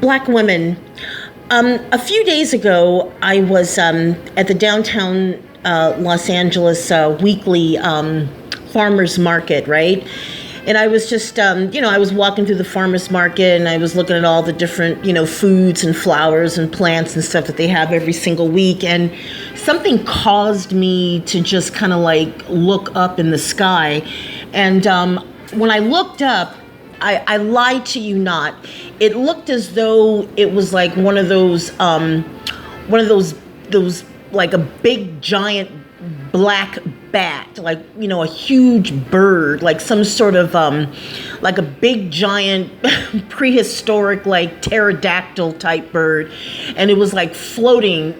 Black women. A few days ago, I was at the downtown Los Angeles weekly farmers market, right? And I was just, I was walking through the farmers market and I was looking at all the different, foods and flowers and plants and stuff that they have every single week. And something caused me to just kind of like look up in the sky. And when I looked up, I lied to you not. It looked as though it was like one of those like a big giant black bat, like, a huge bird, like some sort of, like a big giant prehistoric, like pterodactyl type bird. And it was like floating,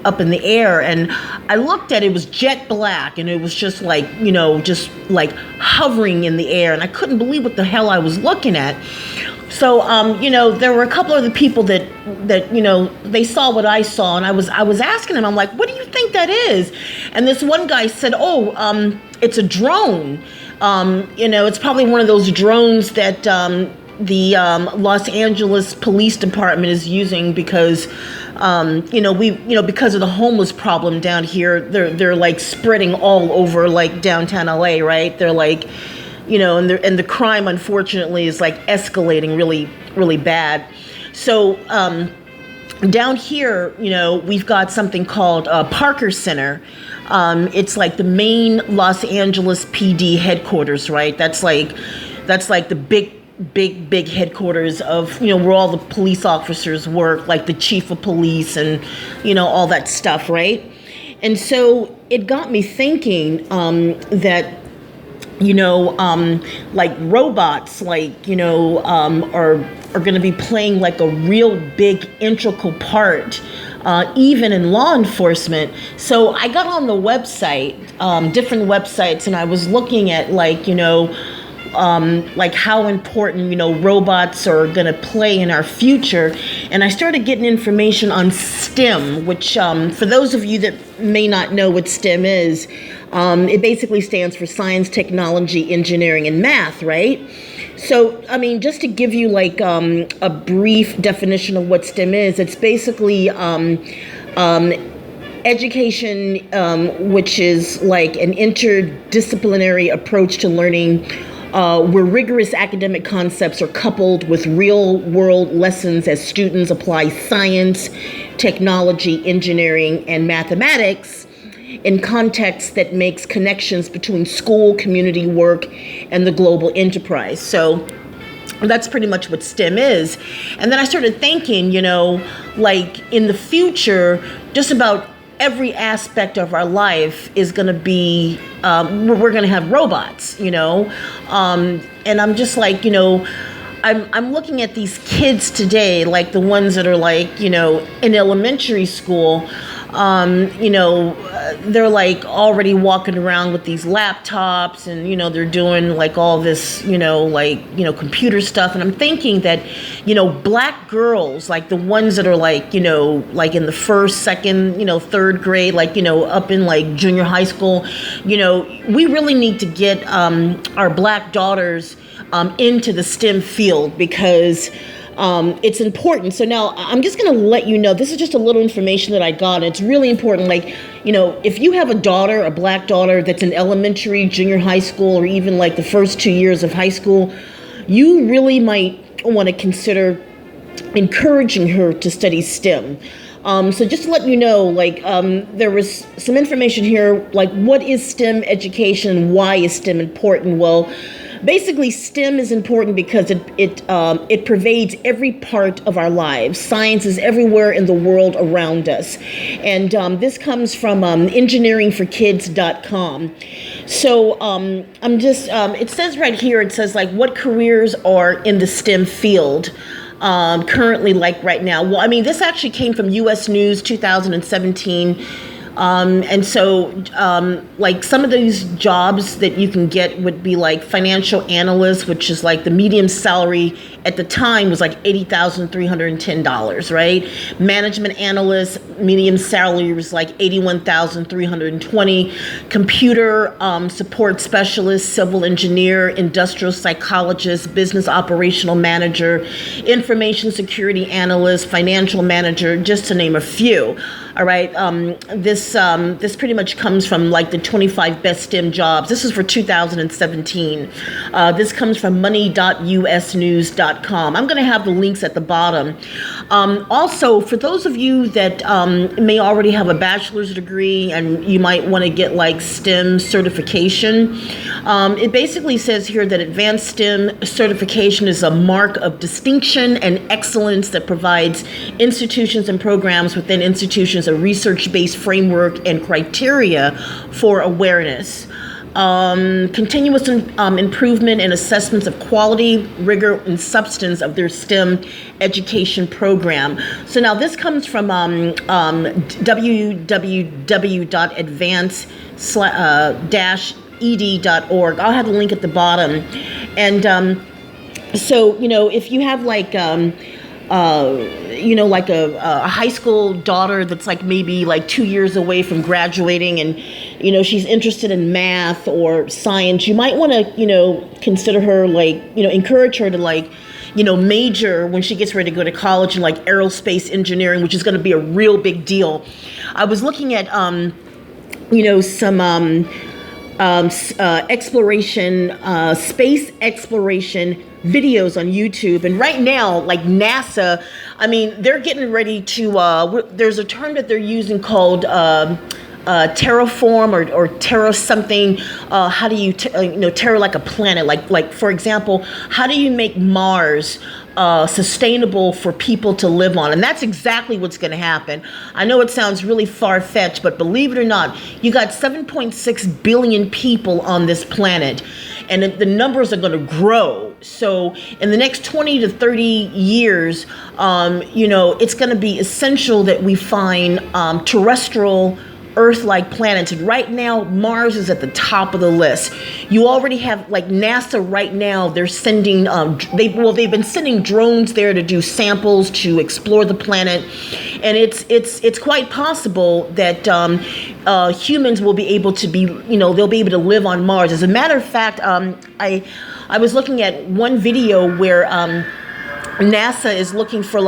up in the air. And I looked at it, it was jet black and it was just like, just like hovering in the air. And I couldn't believe what the hell I was looking at. So, there were a couple of the people that they saw what I saw, and I was asking them, I'm like, what do you think that is? And this one guy said, it's a drone. It's probably one of those drones that the Los Angeles Police Department is using because, because of the homeless problem down here, they're like spreading all over like downtown LA, right? They're like, and the crime, unfortunately, is like escalating really, really bad. So down here, we've got something called Parker Center. It's like the main Los Angeles PD headquarters, right? That's like the big headquarters of, where all the police officers work, like the chief of police and, all that stuff, right? And so it got me thinking that like robots, like, are going to be playing like a real big integral part, even in law enforcement. So I got on the website, different websites, and I was looking at like how important, robots are going to play in our future. And I started getting information on STEM, which, for those of you that may not know what STEM is, it basically stands for science, technology, engineering, and math, right? So, just to give you like a brief definition of what STEM is, it's basically education, which is like an interdisciplinary approach to learning, where rigorous academic concepts are coupled with real-world lessons as students apply science, technology, engineering, and mathematics in context that makes connections between school, community work, and the global enterprise. So that's pretty much what STEM is. And then I started thinking, like in the future, just about every aspect of our life is going to be, we're going to have robots, and I'm just like, I'm looking at these kids today, like the ones that are like, in elementary school, they're like already walking around with these laptops and, they're doing like all this, computer stuff. And I'm thinking that, black girls, like the ones that are like, like in the first, second, third grade, like, up in like junior high school, we really need to get our black daughters into the STEM field because it's important. So now I'm just going to let you know, this is just a little information that I got. And it's really important. Like, if you have a daughter, a black daughter that's in elementary, junior high school, or even like the first 2 years of high school, you really might want to consider encouraging her to study STEM. So just to let you know, like, there was some information here, like what is STEM education? Why is STEM important? Well, basically, STEM is important because it pervades every part of our lives. Science is everywhere in the world around us. And this comes from engineeringforkids.com. So I'm just, it says right here, it says like what careers are in the STEM field currently, like right now. Well, this actually came from U.S. News 2017. And so, like some of these jobs that you can get would be like financial analyst, which is like the medium salary at the time was like $80,310, right? Management analyst, medium salary was like $81,320. Computer support specialist, civil engineer, industrial psychologist, business operational manager, information security analyst, financial manager, just to name a few. All right. This pretty much comes from like the 25 best STEM jobs. This is for 2017. This comes from money.usnews.com. I'm going to have the links at the bottom. Also, for those of you that may already have a bachelor's degree and you might want to get like STEM certification, it basically says here that advanced STEM certification is a mark of distinction and excellence that provides institutions and programs within institutions a research-based framework and criteria for awareness. Continuous improvement and assessments of quality, rigor, and substance of their STEM education program. So now this comes from www.advance-ed.org. I'll have the link at the bottom. And so, if you have like like a high school daughter that's like maybe like 2 years away from graduating and, she's interested in math or science, you might want to, consider her like, encourage her to like, major when she gets ready to go to college in like aerospace engineering, which is going to be a real big deal. I was looking at, some space exploration videos on YouTube. And right now, like NASA, they're getting ready to, there's a term that they're using called terraform or terra something. How do you, terra like a planet? Like for example, how do you make Mars sustainable for people to live on? And that's exactly what's going to happen. I know it sounds really far-fetched, but believe it or not, you got 7.6 billion people on this planet, and the numbers are going to grow. So in the next 20 to 30 years, it's going to be essential that we find terrestrial Earth-like planets. And right now, Mars is at the top of the list. You already have, like NASA right now, they're sending, they've been sending drones there to do samples to explore the planet. And it's quite possible that humans will be able to be, they'll be able to live on Mars. As a matter of fact, I was looking at one video where NASA is looking for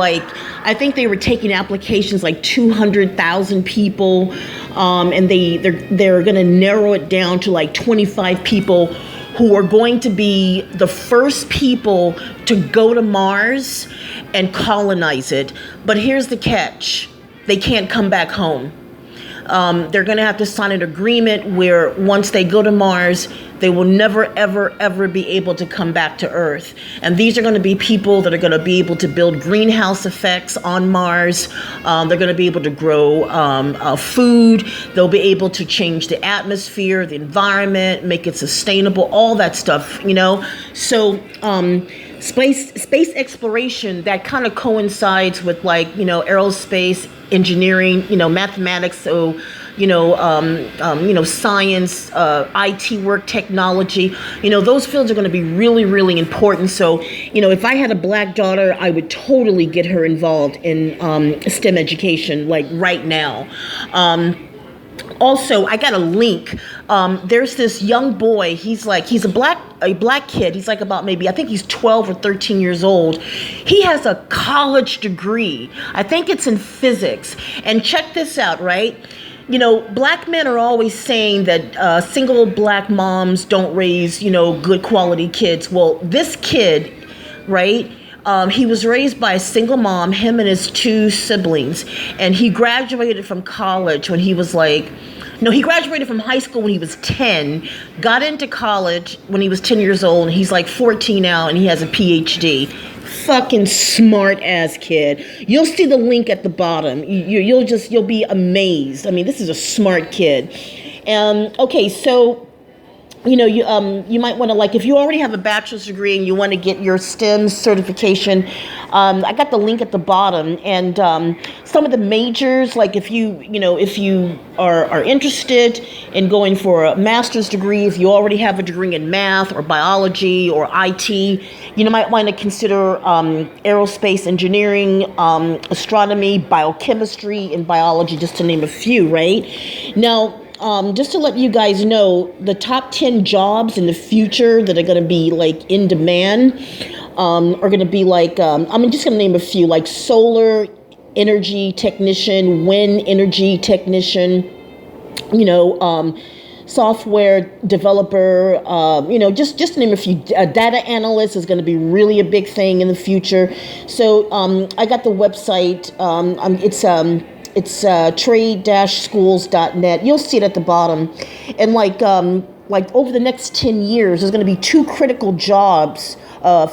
I think they were taking applications like 200,000 people, and they're going to narrow it down to like 25 people who are going to be the first people to go to Mars and colonize it. But here's the catch: they can't come back home. They're going to have to sign an agreement where once they go to Mars, they will never, ever, ever be able to come back to Earth. And these are going to be people that are going to be able to build greenhouse effects on Mars. They're going to be able to grow food. They'll be able to change the atmosphere, the environment, make it sustainable, all that stuff, So space exploration, that kind of coincides with aerospace engineering, mathematics, so science, IT work, technology, those fields are going to be really, really important. So, if I had a black daughter, I would totally get her involved in STEM education, like right now. Also, I got a link. There's this young boy. He's a black kid. He's like about maybe, I think he's 12 or 13 years old. He has a college degree. I think it's in physics. And check this out, right? Black men are always saying that single black moms don't raise, good quality kids. Well, this kid, right? He was raised by a single mom, him and his two siblings, and he graduated from college when he was he graduated from high school when he was 10, got into college when he was 10 years old, and he's like 14 now, and he has a PhD. Fucking smart ass kid. You'll see the link at the bottom. You'll be amazed. This is a smart kid. Okay, so you might want to, if you already have a bachelor's degree and you want to get your STEM certification, I got the link at the bottom, and some of the majors, like if you are interested in going for a master's degree, if you already have a degree in math or biology or IT, you might want to consider aerospace engineering, astronomy, biochemistry, and biology, just to name a few, right? Now, just to let you guys know, the top 10 jobs in the future that are going to be like in demand are going to be like, I'm just going to name a few, like solar energy technician, wind energy technician, software developer, just to name a few. Data analyst is going to be really a big thing in the future. So I got the website. It's trade-schools.net. You'll see it at the bottom. And like over the next 10 years, there's going to be two critical jobs,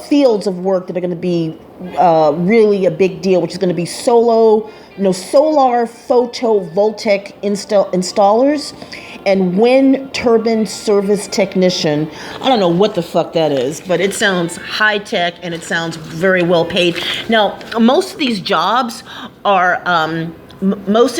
fields of work that are going to be really a big deal, which is going to be solar photovoltaic installers and wind turbine service technician. I don't know what the fuck that is, but it sounds high tech and it sounds very well paid. Now, most of these jobs are most of